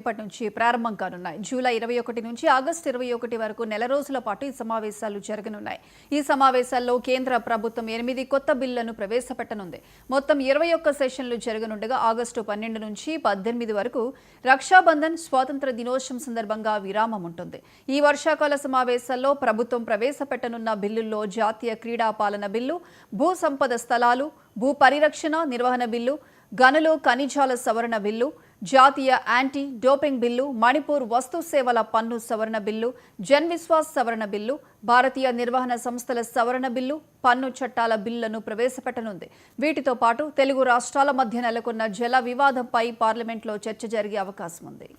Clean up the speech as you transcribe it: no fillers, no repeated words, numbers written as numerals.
ఇప్పటి నుంచి ప్రారంభం కానున్నాయి. జూలై 21 నుంచి ఆగస్టు 21 వరకు నెల రోజుల పాటు ఈ సమావేశాలు జరగనున్నాయి. ఈ సమావేశాల్లో కేంద్ర ప్రభుత్వం 8 కొత్త బిల్లులను ప్రవేశపెట్టనుంది. మొత్తం 21 సెషన్లు జరగనుండగా ఆగస్టు 12 నుంచి 18 వరకు రక్షాబంధన్ స్వాతంత్ర దినోత్సవం సందర్భంగా విరామం ఉంటుంది. ఈ వర్షాకాల సమావేశాల్లో ప్రభుత్వం ప్రవేశపెట్టనున్న బిల్లుల్లో జాతీయ క్రీడా పాలన బిల్లు, భూ సంపద స్థలాలు, భూ పరిరక్షణ నిర్వహణ బిల్లు, గనులు ఖనిజాల సవరణ బిల్లు, జాతీయ యాంటీ డోపింగ్ బిల్లు, మణిపూర్ వస్తు సేవల పన్ను సవరణ బిల్లు, జన్ విశ్వాస్ సవరణ బిల్లు, భారతీయ నిర్వహణ సంస్థల సవరణ బిల్లు, పన్ను చట్టాల బిల్లులను ప్రవేశపెట్టనుంది. వీటితో పాటు తెలుగు రాష్ట్రాల మధ్య నెలకొన్న జల వివాదంపై పార్లమెంట్లో చర్చ జరిగే అవకాశం ఉంది.